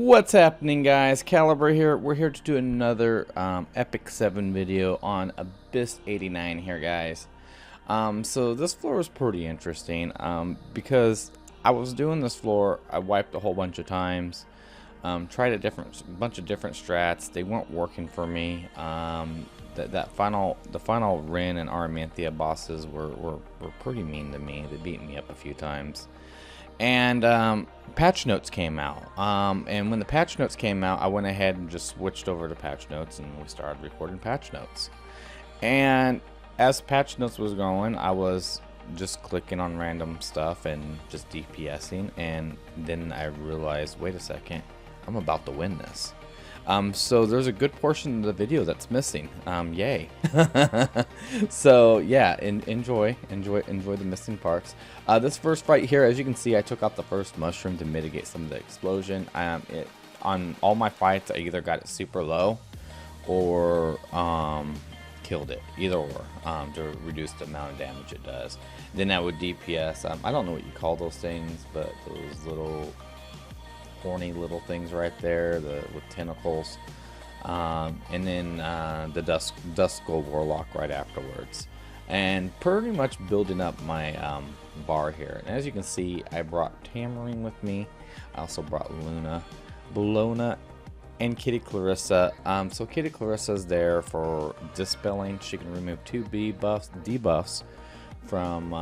What's happening, guys? Caliber here. We're here to do another Epic 7 video on Abyss 89 here, guys. So this floor is pretty interesting because I was doing this floor. I wiped a whole bunch of times, tried a bunch of different strats. They weren't working for me. The final Rin and Aramanthia bosses were pretty mean to me. They beat me up a few times. And patch notes came out, and when the patch notes came out, I went ahead and just switched over to patch notes, and we started recording patch notes. And as patch notes was going, I was just clicking on random stuff and just DPSing, and then I realized, wait a second, I'm about to win this. So there's a good portion of the video that's missing. Yay. So yeah, enjoy the missing parts. This first fight here, as you can see, I took out the first mushroom to mitigate some of the explosion. On all my fights, I either got it super low or killed it, either or, to reduce the amount of damage it does. Then I would DPS. I don't know what you call those things, but those little horny little things right there, with tentacles, and then the Dusk Gold Warlock right afterwards, and pretty much building up my bar here. And as you can see, I brought Tamarine with me. I also brought Luna, Bellona, and Kitty Clarissa. So Kitty Clarissa is there for dispelling. She can remove 2 debuffs from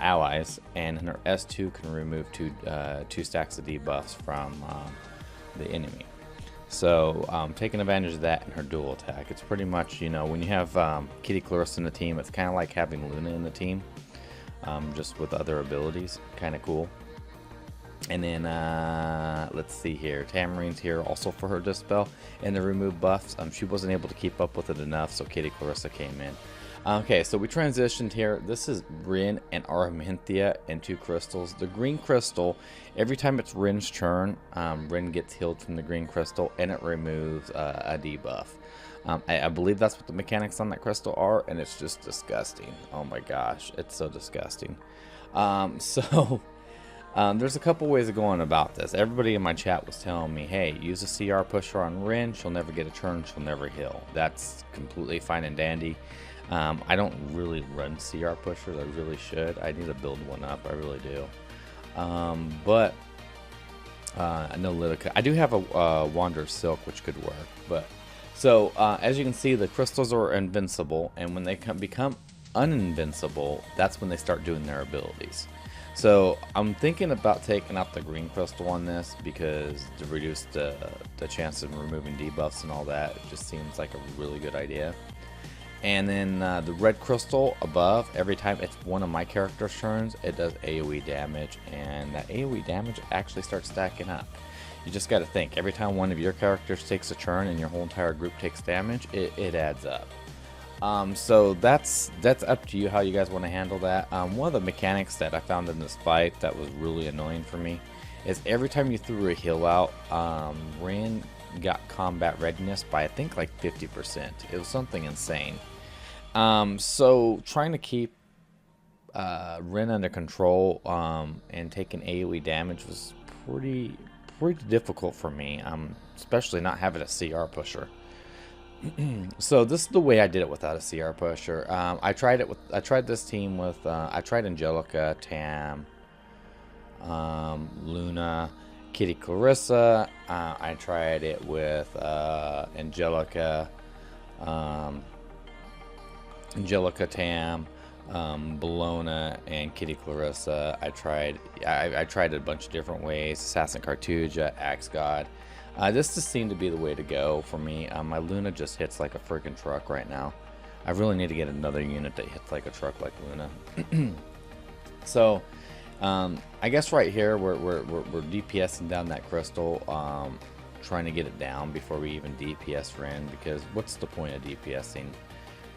allies, and her S2 can remove two stacks of debuffs from the enemy. So taking advantage of that in her dual attack, it's pretty much, you know, when you have Kitty Clarissa in the team, it's kind of like having Luna in the team, just with other abilities. Kind of cool. And then let's see here, Tamarine's here also for her dispel and the remove buffs. She wasn't able to keep up with it enough, so Kitty Clarissa came in. Okay, so we transitioned here. This is Rin and Aramanthia and 2 crystals. The green crystal, every time it's Rin's turn, Rin gets healed from the green crystal, and it removes a debuff. I believe that's what the mechanics on that crystal are, and it's just disgusting. Oh my gosh, it's so disgusting. There's a couple ways of going about this. Everybody in my chat was telling me, hey, use a CR pusher on Rin. She'll never get a turn. She'll never heal. That's completely fine and dandy. I don't really run CR pushers. I really should. I need to build one up. I really do. But I know Litica. I do have a Wanderer's Silk, which could work. But so as you can see, the crystals are invincible, and when they become uninvincible, that's when they start doing their abilities. So I'm thinking about taking out the green crystal on this, because to reduce the chance of removing debuffs and all that, it just seems like a really good idea. And then the red crystal above, every time it's one of my character's turns, it does AoE damage, and that AoE damage actually starts stacking up. You just got to think, every time one of your characters takes a turn and your whole entire group takes damage, it adds up. So that's up to you how you guys want to handle that. One of the mechanics that I found in this fight that was really annoying for me is every time you threw a heal out, Rin got combat readiness by I think like 50%. It was something insane. So trying to keep Rin under control and taking AoE damage was pretty difficult for me, especially not having a CR pusher. So this is the way I did it without a CR pusher. I tried this team with I tried Angelica, Tam, Luna, Kitty Clarissa. I tried it with Angelica, Tam, Bellona, and Kitty Clarissa. I tried it a bunch of different ways. Assassin Cartuja, Axe God. This just seemed to be the way to go for me. My Luna just hits like a freaking truck right now. I really need to get another unit that hits like a truck like Luna. So I guess right here we're DPSing down that crystal, trying to get it down before we even DPS Rin, because what's the point of DPSing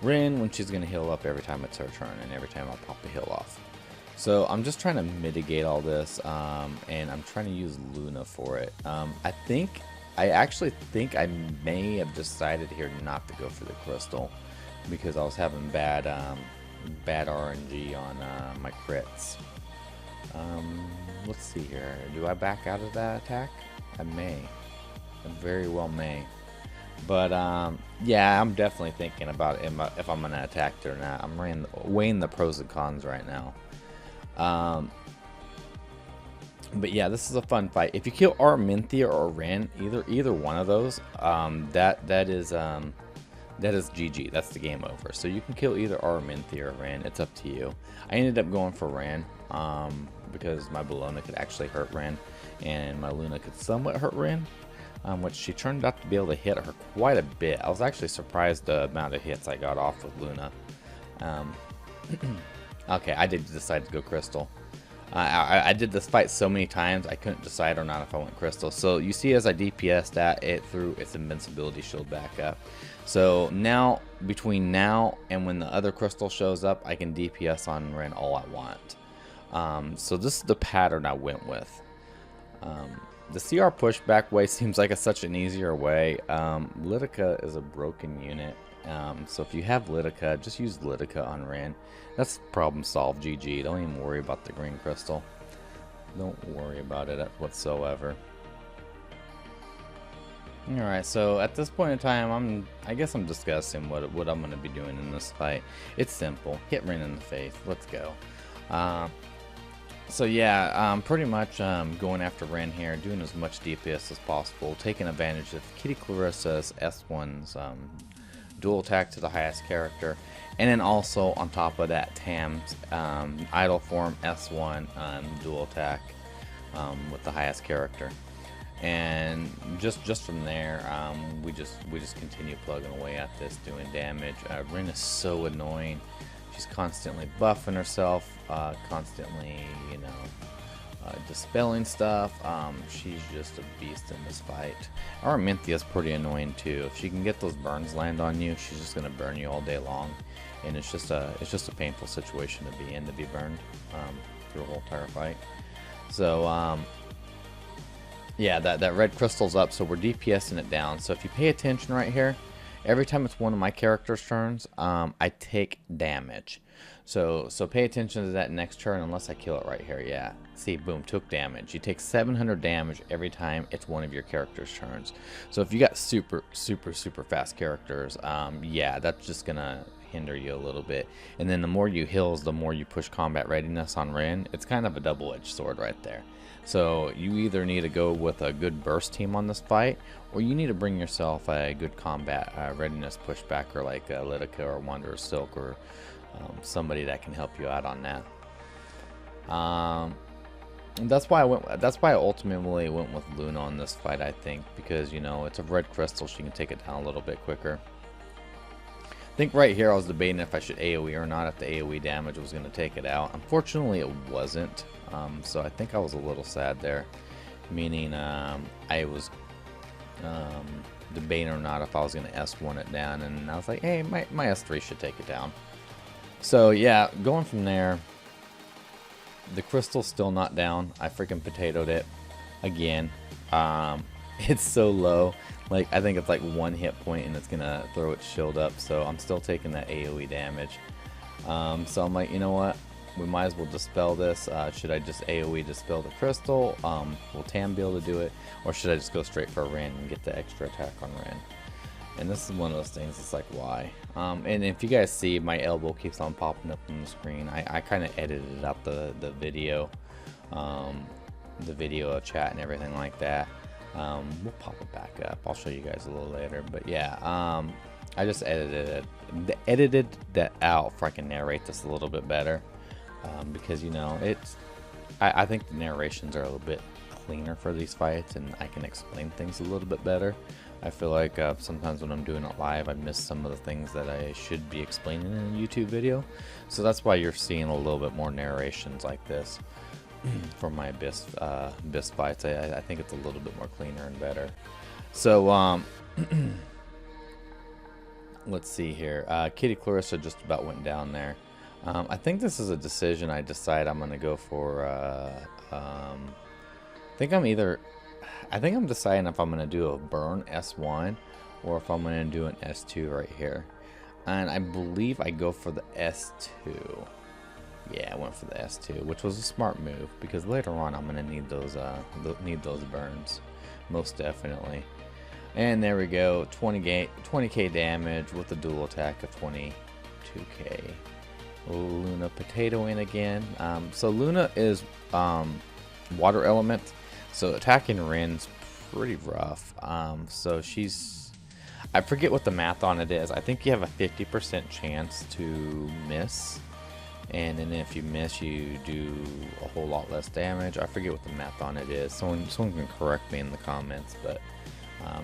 Rin when she's going to heal up every time it's her turn and every time I pop a heal off? So I'm just trying to mitigate all this, and I'm trying to use Luna for it. I actually think I may have decided here not to go for the crystal, because I was having bad RNG on my crits. let's see here. Do I back out of that attack? I may. I very well may. But yeah, I'm definitely thinking about if I'm gonna attack it or not. I'm weighing the pros and cons right now. But yeah, this is a fun fight. If you kill Arminthia or Ren, either one of those, that is GG. That's the game over. So you can kill either Arminthia or Ren. It's up to you. I ended up going for Ren because my Bellona could actually hurt Ren, and my Luna could somewhat hurt Ren, which she turned out to be able to hit her quite a bit. I was actually surprised the amount of hits I got off with Luna. Okay, I did decide to go Crystal. I did this fight so many times I couldn't decide or not if I went Crystal. So you see, as I DPS'd that, it threw its invincibility shield back up. So now, between now and when the other Crystal shows up, I can DPS on Ren all I want. So this is the pattern I went with. The CR pushback way seems like such an easier way. Lidica is a broken unit. So if you have Lidica, just use Lidica on Ren. That's problem solved. GG. Don't even worry about the green crystal. Don't worry about it whatsoever. Alright, so at this point in time, I guess I'm discussing what I'm going to be doing in this fight. It's simple. Hit Ren in the face. Let's go. So yeah, pretty much going after Ren here, doing as much DPS as possible, taking advantage of Kitty Clarissa's S1's dual attack to the highest character, and then also on top of that, Tam's idle form S1 dual attack with the highest character. And just from there, we just continue plugging away at this, doing damage. Ren is so annoying. She's constantly buffing herself, constantly, you know, dispelling stuff. She's just a beast in this fight. Arminthia is pretty annoying too. If she can get those burns land on you, she's just gonna burn you all day long, and it's just a painful situation to be in, to be burned through a whole entire fight. So yeah, that red crystal's up, so we're DPSing it down. So if you pay attention right here, every time it's one of my character's turns, I take damage. So pay attention to that next turn, unless I kill it right here. Yeah, see, boom, took damage. You take 700 damage every time it's one of your character's turns. So if you got super fast characters, yeah, that's just gonna hinder you a little bit. And then the more you heals, the more you push combat readiness on Ren. It's kind of a double-edged sword right there. So you either need to go with a good burst team on this fight, or you need to bring yourself a good combat readiness pushbacker like Lidica or Wanderer's Silk, or somebody that can help you out on that. That's why I ultimately went with Luna on this fight, I think, because, you know, it's a red crystal, she can take it down a little bit quicker. I think right here I was debating if I should AoE or not, if the AoE damage was going to take it out. Unfortunately, it wasn't. So I think I was a little sad there, meaning I was debating or not if I was going to S1 it down, and I was like, hey, my S3 should take it down. So yeah, going from there, the crystal's still not down. I freaking potatoed it again. It's so low. Like, I think it's like 1 hit point and it's gonna throw its shield up, so I'm still taking that AoE damage. So I'm like, you know what? We might as well dispel this. Should I just AoE dispel the crystal? Will Tam be able to do it? Or should I just go straight for Ren and get the extra attack on Ren? And this is one of those things, it's like, why? And if you guys see, my elbow keeps on popping up on the screen. I kind of edited out the video chat and everything like that. We'll pop it back up. I'll show you guys a little later. But yeah, I just edited that out so I can narrate this a little bit better. Because, you know, I think the narrations are a little bit cleaner for these fights, and I can explain things a little bit better. I feel like sometimes when I'm doing it live, I miss some of the things that I should be explaining in a YouTube video. So that's why you're seeing a little bit more narrations like this for my Abyss fights. I think it's a little bit more cleaner and better. So let's see here. Kitty Clarissa just about went down there. I think this is a decision I decide I'm going to go for. I think I'm deciding if I'm going to do a burn S1 or if I'm going to do an S2 right here. And I believe I go for the S2. Yeah, I went for the S2, which was a smart move because later on I'm gonna need those burns, most definitely. And there we go, 20k damage with a dual attack of 22k. Luna Potato in again. So Luna is water element, so attacking Rin's pretty rough. So she's, I forget what the math on it is. I think you have a 50% chance to miss, and then if you miss, you do a whole lot less damage. I forget what the math on it is. Someone can correct me in the comments, but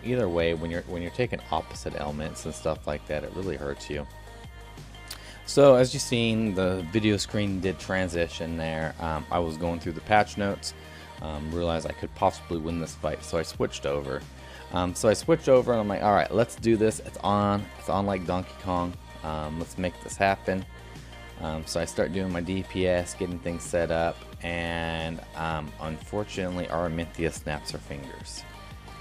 either way, when you're taking opposite elements and stuff like that, it really hurts you. So as you've seen, the video screen did transition there. I was going through the patch notes, realized I could possibly win this fight, so I switched over. And I'm like, all right, let's do this. It's on like Donkey Kong. Let's make this happen. So I start doing my DPS, getting things set up, and unfortunately Araminthia snaps her fingers.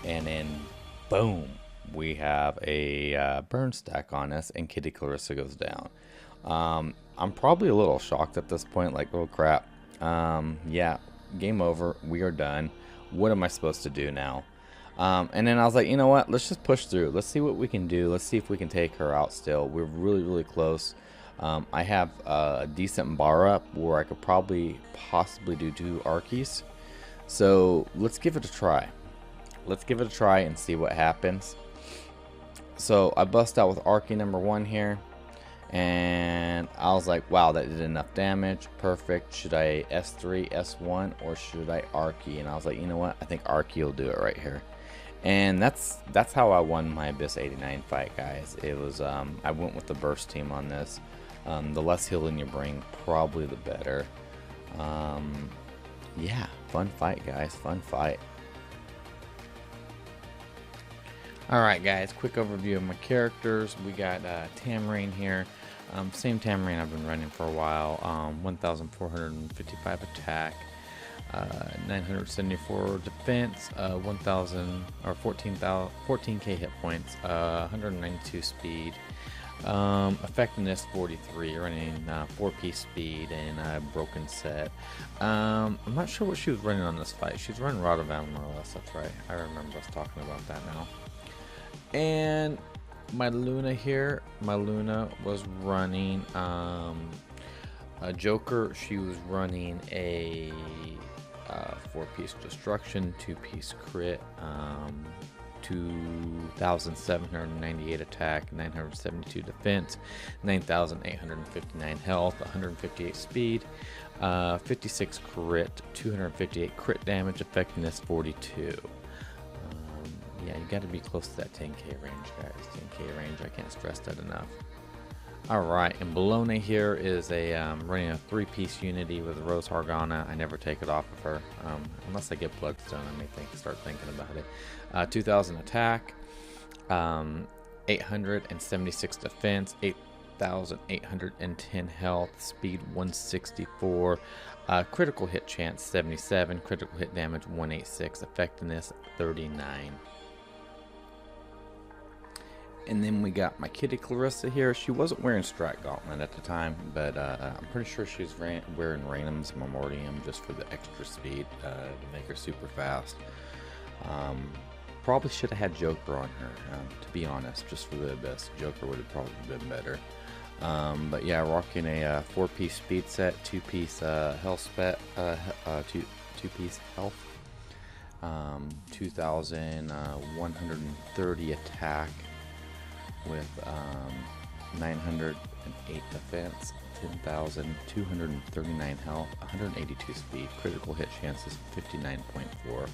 And then, boom, we have a burn stack on us, and Kitty Clarissa goes down. I'm probably a little shocked at this point, like, oh crap. Yeah, game over, we are done. What am I supposed to do now? And then I was like, you know what, let's just push through. Let's see what we can do. Let's see if we can take her out still. We're really close. I have a decent bar up where I could possibly do 2 Archies. So let's give it a try. Let's give it a try and see what happens. So I bust out with Archie number 1 here. And I was like, wow, that did enough damage. Perfect. Should I S3, S1, or should I Archie? And I was like, you know what? I think Archie will do it right here. And that's how I won my Abyss 89 fight, guys. It was I went with the burst team on this. The less healing you bring, probably the better. Yeah, fun fight, guys. Fun fight. Alright guys, quick overview of my characters. We got Tamrain here. Same Tamrain I've been running for a while. 1,455 attack, 974 defense, 14k hit points, 192 speed, effectiveness 43, running 4-piece speed and a broken set. I'm not sure what she was running on this fight. She's running Rod of Amaryllis, that's right. I remember us talking about that now. And my Luna here, was running a Joker. She was running a 4-piece destruction, 2-piece crit, 2,798 attack, 972 defense, 9,859 health, 158 speed, 56 crit, 258 crit damage, effectiveness 42. Yeah, you got to be close to that 10k range, guys. 10k range, I can't stress that enough. Alright, and Bologna here is a running a 3-piece unity with Rose Hargana. I never take it off of her, unless I get Bloodstone. I may start thinking about it. 2,000 attack, 876 defense, 8,810 health, speed 164, critical hit chance 77, critical hit damage 186, effectiveness 39. And then we got my Kitty Clarissa here. She wasn't wearing Strat Gauntlet at the time, but I'm pretty sure she's wearing Raynham's Memoriam just for the extra speed to make her super fast. Probably should have had Joker on her, to be honest, just for the Abyss. Joker would have probably been better. But yeah, rocking a 4-piece speed set, 2-piece health spec, 2-piece health, 2,130 attack with 908 defense, 10,239 health, 182 speed, critical hit chances 59.4,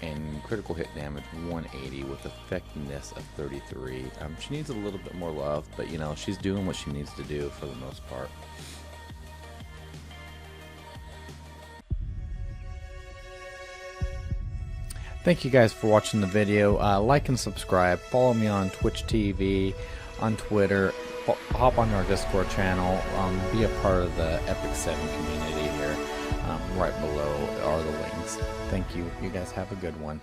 and critical hit damage 180 with effectiveness of 33. She needs a little bit more love, but you know, she's doing what she needs to do for the most part. Thank you guys for watching the video. Like and subscribe. Follow me on Twitch TV, on Twitter. Hop on our Discord channel. Be a part of the Epic 7 community here. Right below are the links. Thank you. You guys have a good one.